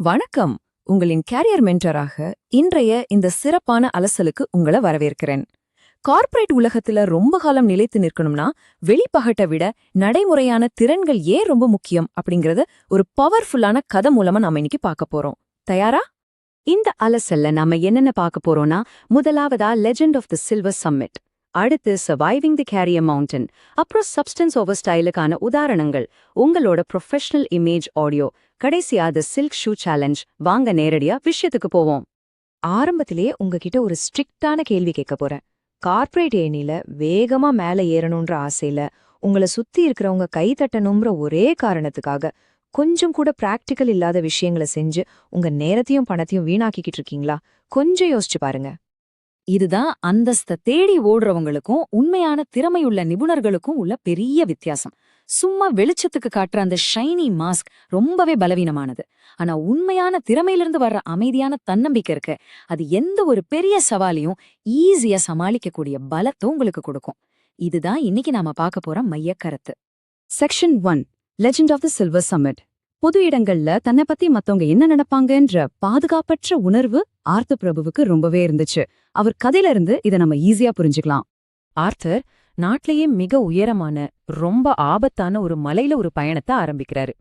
வணக்கம். உங்களின் கேரியர் மென்டராக இன்றைய இந்த சிறப்பான அலசலுக்கு உங்களை வரவேற்கிறேன். கார்ப்பரேட் உலகத்துல ரொம்ப காலம் நிலைத்து நிற்கணும்னா வெளிப்பகட்டை விட நடைமுறையான திறன்கள் ஏன் ரொம்ப முக்கியம் அப்படிங்கறத ஒரு பவர்ஃபுல்லான கதை மூலமா நாம இன்னைக்கு பார்க்க போறோம். தயாரா? இந்த அலசல்ல நாம என்னென்ன பார்க்க போறோம்னா, முதலாவதா legend of the silver summit, அடுத்து சர்வைவிங் தி கேரியர் மவுண்டன், அப்புறம் சப்ஸ்டன்ஸ் ஓவர் ஸ்டைலுக்கான உதாரணங்கள், உங்களோட ப்ரொஃபஷனல் இமேஜ் ஆடியோ, கடைசியா தி சில்க் ஷூ சேலஞ்ச். வாங்க நேரடியா விஷயத்துக்கு போவோம். ஆரம்பத்திலேயே உங்ககிட்ட ஒரு ஸ்ட்ரிக்டான கேள்வி கேட்க போறேன். கார்ப்பரேட் ஏணியில வேகமா மேல ஏறணும்ன்ற ஆசையில உங்களை சுத்தி இருக்கிறவங்க கை தட்டணும்ன்ற ஒரே காரணத்துக்காக கொஞ்சம் கூட பிராக்டிக்கல் இல்லாத விஷயங்களை செஞ்சு உங்க நேரத்தையும் பணத்தையும் வீணாக்கிக்கிட்டு இருக்கீங்களா? கொஞ்சம் யோசிச்சு பாருங்க. இதுதான் அந்தஸ்த தேடி ஓடுறவங்களுக்கும் உண்மையான திறமையுள்ள நிபுணர்களுக்கும் உள்ள பெரிய வித்தியாசம். சும்மா வெளிச்சத்துக்கு காட்டுற அந்த ஷைனி மாஸ்க் ரொம்பவே பலவீனமானது. ஆனா உண்மையான திறமையிலிருந்து வர்ற அமைதியான தன்னம்பிக்கை இருக்கு, அது எந்த ஒரு பெரிய சவாலையும் ஈஸியா சமாளிக்கக்கூடிய பலத்தை உங்களுக்கு கொடுக்கும். இதுதான் இன்னைக்கு நாம பார்க்க போற மையக்கருத்து. Section 1, Legend of the silver Summit. பொது இடங்கள்ல தன்னை பத்தி மத்தவங்க என்ன நினைப்பாங்கன்ற பாதுகாப்பற்ற உணர்வு ஆர்த்தர் பிரபுவுக்கு ரொம்பவே இருந்துச்சு. அவர் கதையில இருந்து இதை நம்ம ஈஸியா புரிஞ்சுக்கலாம். ஆர்த்தர் நாட்டிலேயே மிக உயரமான ரொம்ப ஆபத்தான ஒரு மலையில ஒரு பயணத்தை ஆரம்பிக்கிறாரு.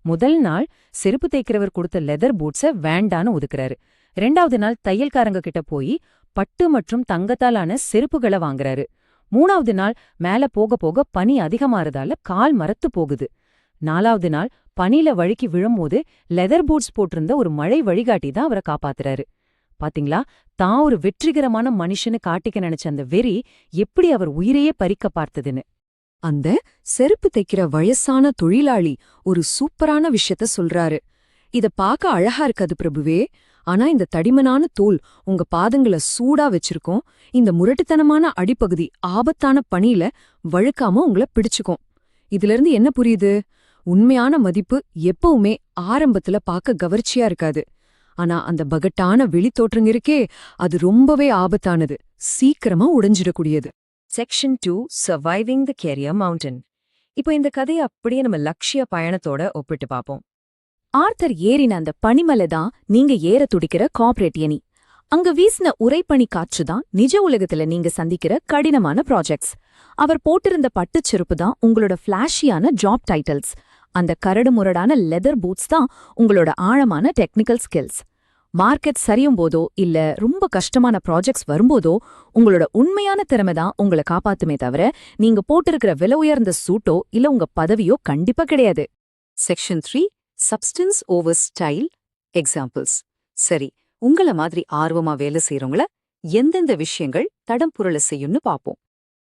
முதல் நாள் செருப்பு தேய்க்கிறவர் கொடுத்த லெதர் பூட்ஸ வேண்டான்னு ஒதுக்குறாரு. 2வது நாள் தையல்காரங்க கிட்ட போய் பட்டு மற்றும் தங்கத்தாலான செருப்புகளை வாங்குறாரு. 3வது நாள் மேல போக போக பனி அதிகமாறதால கால் மரத்து போகுது. 4வது நாள் பனியில வழுக்கி விழும்போது லெதர் பூட்ஸ் போட்டிருந்த ஒரு மழை வழிகாட்டி தான் அவரை காப்பாத்துறாரு. பாத்தீங்களா, தான் ஒரு வெற்றிகரமான மனுஷனு காட்டிக்க நினைச்ச அந்த வெறி எப்படி அவர் உயிரையே பறிக்க பார்த்ததுன்னு. அந்த செருப்பு தைக்கிற வயசான தொழிலாளி ஒரு சூப்பரான விஷயத்த சொல்றாரு. இத பார்க்க அழகா இருக்காது பிரபுவே, ஆனா இந்த தடிமனான தோல் உங்க பாதங்களை சூடா வச்சிருக்கோம். இந்த முரட்டுத்தனமான அடிப்பகுதி ஆபத்தான பனியில வழுக்காம உங்களை பிடிச்சுக்கும். இதுல இருந்து என்ன புரியுது? உண்மையான மதிப்பு எப்பவுமே ஆரம்பத்துல பார்க்க கவர்ச்சியா இருக்காது. ஆனா அந்த பகட்டான வெளித்தோற்றங்க இருக்கே, அது ரொம்பவே ஆபத்தானது, சீக்கிரமா உடைஞ்சிடக்கூடியது. Section 2, surviving the career mountain. இப்போ இந்த கதையை அப்படியே நம்ம லட்சிய பயணத்தோட ஒப்பிட்டு பார்ப்போம். ஆர்த்தர் ஏறின அந்த பனிமலை தான் நீங்க ஏற துடிக்கிற கார்ப்பரேட் ஏணி. அங்க வீசின உறைபனி காற்று தான் நிஜ உலகத்துல நீங்க சந்திக்கிற கடினமான ப்ராஜெக்ட்ஸ். அவர் போட்டிருந்த பட்டுச் செருப்பு தான் உங்களோட ஃபிளாஷியான ஜாப் டைட்டில்ஸ். அந்த கரடு முரடான லெதர் பூட்ஸ் தான் உங்களோட ஆழமான டெக்னிக்கல் ஸ்கில்ஸ். மார்க்கெட் சரியும் போதோ இல்ல ரொம்ப கஷ்டமான ப்ராஜெக்ட்ஸ் வரும்போதோ உங்களோட உண்மையான திறமை தான் உங்களை காப்பாத்துமே தவிர நீங்க போட்டிருக்கிற விலை உயர்ந்த சூட்டோ இல்ல உங்க பதவியோ கண்டிப்பா கிடையாது. Section 3, substance over style examples. சரி, உங்கள மாதிரி ஆர்வமா வேலை செய்யறவங்கள எந்தெந்த விஷயங்கள் தடம் புரள செய்யும்னு பாப்போம்.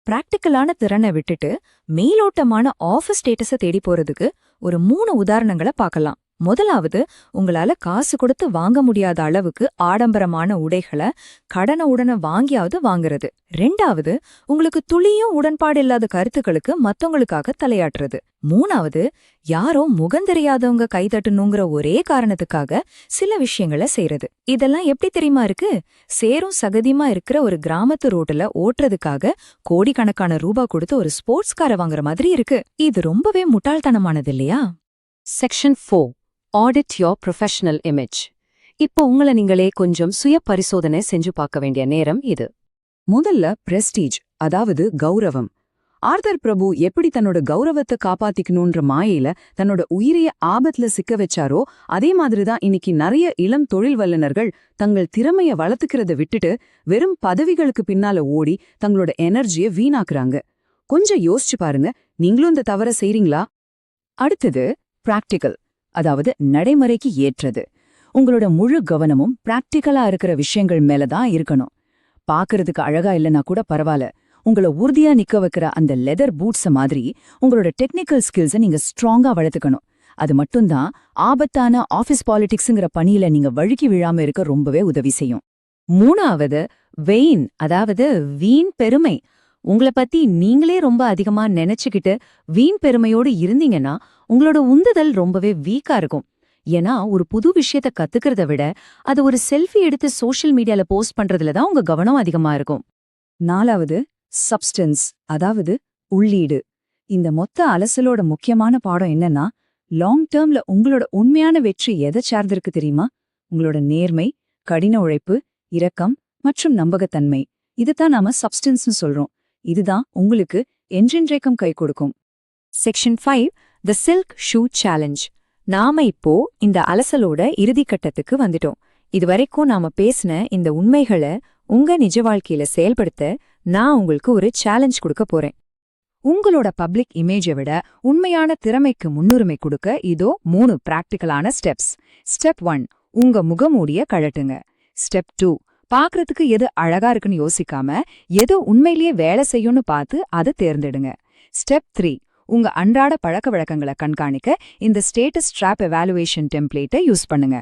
பிராக்டிக்கலான திறனை விட்டுட்டு மேலோட்டமான ஆஃபீஸ் ஸ்டேட்டஸை தேடி போறதுக்கு ஒரு 3 உதாரணங்களை பார்க்கலாம். முதலாவது, உங்களால காசு கொடுத்து வாங்க முடியாத அளவுக்கு ஆடம்பரமான உடைகளை கடனை உடனே வாங்கியாவது வாங்குறது. 2வது, உங்களுக்கு துளியும் உடன்பாடு இல்லாத கருத்துக்களுக்கு மத்தவங்களுக்காக தலையாட்டுறது. 3வது, யாரோ முகந்தெரியாதவங்க கைதட்டணுங்கிற ஒரே காரணத்துக்காக சில விஷயங்களை செய்யறது. இதெல்லாம் எப்படி தெரியுமா இருக்கு? சேரும் சகதியமா இருக்கிற ஒரு கிராமத்து ரோட்டுல ஓட்டுறதுக்காக கோடிக்கணக்கான ரூபா கொடுத்து ஒரு ஸ்போர்ட்ஸ் காரை வாங்குற மாதிரி இருக்கு. இது ரொம்பவே முட்டாள்தனமானது இல்லையா? Section 4, audit your professional image. இப்போ உங்களை நீங்களே கொஞ்சம் சுய பரிசோதனை செஞ்சு பார்க்க வேண்டிய நேரம் இது. முதல்ல பிரஸ்டீஜ், அதாவது கௌரவம். ஆர்த்தர் பிரபு எப்படி தன்னோட கௌரவத்தை காப்பாத்திக்கணும்ன்ற மாயையில தன்னோட உயிரைய ஆபத்துல சிக்க வச்சாரோ அதே மாதிரிதான் இன்னைக்கு நிறைய இளம் தொழில் வல்லுநர்கள் தங்கள் திறமைய வளர்த்துக்கிறத விட்டுட்டு வெறும் பதவிகளுக்கு பின்னால ஓடி தங்களோட எனர்ஜியை வீணாக்குறாங்க. கொஞ்சம் யோசிச்சு பாருங்க, நீங்களும் இந்த தவற செய்றீங்களா? அடுத்தது பிராக்டிக்கல், அதாவது நடைமுறைக்கு ஏற்றது. உங்களோட முழு கவனமும் பிராக்டிக்கலா இருக்கிற விஷயங்கள் மேலதான் இருக்கணும். பாக்குறதுக்கு அழகா இல்லைன்னா கூட பரவாயில்ல, உங்களை உறுதியா நிக்க வைக்கிற அந்த லெதர் பூட்ஸ மாதிரி உங்களோட டெக்னிக்கல் ஸ்கில்ஸை நீங்க ஸ்ட்ராங்கா வளர்த்துக்கணும். அது மட்டும்தான் ஆபத்தான ஆபீஸ் பாலிடிக்ஸ்ங்கிற பணியில நீங்க வழுக்கி விழாம இருக்க ரொம்பவே உதவி செய்யும். 3வது, வெயின், அதாவது வீண் பெருமை. உங்களை பத்தி நீங்களே ரொம்ப அதிகமா நினைச்சுக்கிட்டு வீண் பெருமையோடு இருந்தீங்கன்னா உங்களோட உந்துதல் ரொம்பவே வீக்கா இருக்கும். ஏன்னா ஒரு புது விஷயத்த கத்துக்கிறத விட அது ஒரு செல்ஃபி எடுத்து சோஷியல் மீடியால போஸ்ட் பண்றதுலதான் உங்க கவனம் அதிகமா இருக்கும். 4வது, சப்ஸ்டன்ஸ், அதாவது உள்ளீடு. இந்த மொத்த அலசலோட முக்கியமான பாடம் என்னன்னா, லாங் டேர்ம்ல உங்களோட உண்மையான வெற்றி எதை சார்ந்திருக்கு தெரியுமா? உங்களோட நேர்மை, கடின உழைப்பு, இரக்கம் மற்றும் நம்பகத்தன்மை. இதுதான் நாம சப்ஸ்டன்ஸ்னு சொல்றோம். இதுதான் உங்களுக்கு என்றென்றைக்கும் கை கொடுக்கும். செக்ஷன் 5 தி சில்க் ஷூ சேலஞ்ச். நாம இப்போ இந்த அலசலோட இறுதிக்கட்டத்துக்கு வந்துட்டோம். இதுவரைக்கும் நாம பேசின இந்த உண்மைகளை உங்க நிஜ வாழ்க்கையில செயல்படுத்த நான் உங்களுக்கு ஒரு சேலஞ்ச் கொடுக்க போறேன். உங்களோட பப்ளிக் இமேஜை விட உண்மையான திறமைக்கு முன்னுரிமை கொடுக்க இதோ 3 பிராக்டிகலான ஸ்டெப்ஸ். ஸ்டெப் 1, உங்க முகமூடிய கழட்டுங்க. ஸ்டெப் 2, பார்க்கறதுக்கு எது அழகா இருக்குன்னு யோசிக்காம எது உண்மையிலேயே வேலை செய்யும்னு பார்த்து அதை தேர்ந்தெடுங்க. ஸ்டெப் 3, உங்க அன்றாட பழக்க வழக்கங்களை கண்காணிக்க இந்த ஸ்டேட்டஸ் ட்ராப் எவாலுவேஷன் டெம்ப்ளேட்டை யூஸ் பண்ணுங்க.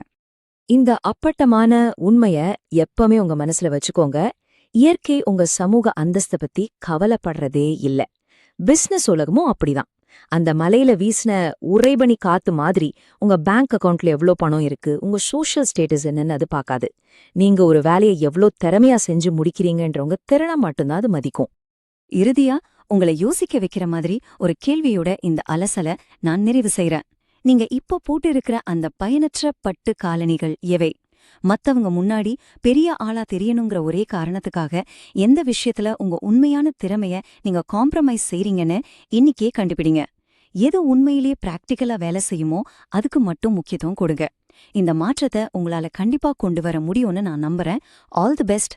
இந்த அப்பட்டமான உண்மைய எப்பவுமே உங்க மனசுல வச்சுக்கோங்க. இயற்கை உங்க சமூக அந்தஸ்தை பத்தி கவலைப்படுறதே இல்ல. பிசினஸ் உலகமும் அப்படிதான். அந்த மலையில வீசின உறைபனி காத்து மாதிரி உங்க பேங்க் அக்கவுண்ட்ல எவ்ளோ பணம் இருக்கு, உங்க சோஷியல் ஸ்டேட்டஸ் என்னன்னு அது பார்க்காது. நீங்க ஒரு வேலையை எவ்ளோ திறமையா செஞ்சு முடிக்கிறீங்கன்ற உங்க திறனை மட்டும்தான் அது மதிக்கும். இறுதியா உங்களை யோசிக்க வைக்கிற மாதிரி ஒரு கேள்வியோட இந்த அலசல நான் நிறைவு செய்றேன். நீங்க இப்போ போட்டிருக்கிற அந்த பயனற்ற பட்டு காலணிகள் எவை? மத்தவங்க முன்னாடி பெரிய ஆளா தெரியணுங்கிற ஒரே காரணத்துக்காக எந்த விஷயத்துல உங்க உண்மையான திறமைய நீங்க காம்ப்ரமைஸ் செய்றீங்கன்னு இன்னிக்கே கண்டுபிடிங்க. எது உண்மையிலேயே பிராக்டிக்கலா வேலை செய்யுமோ அதுக்கு மட்டும் முக்கியத்துவம் கொடுங்க. இந்த மாற்றத்தை உங்களால கண்டிப்பா கொண்டு வர முடியும்னு நான் நம்புறேன். All the best.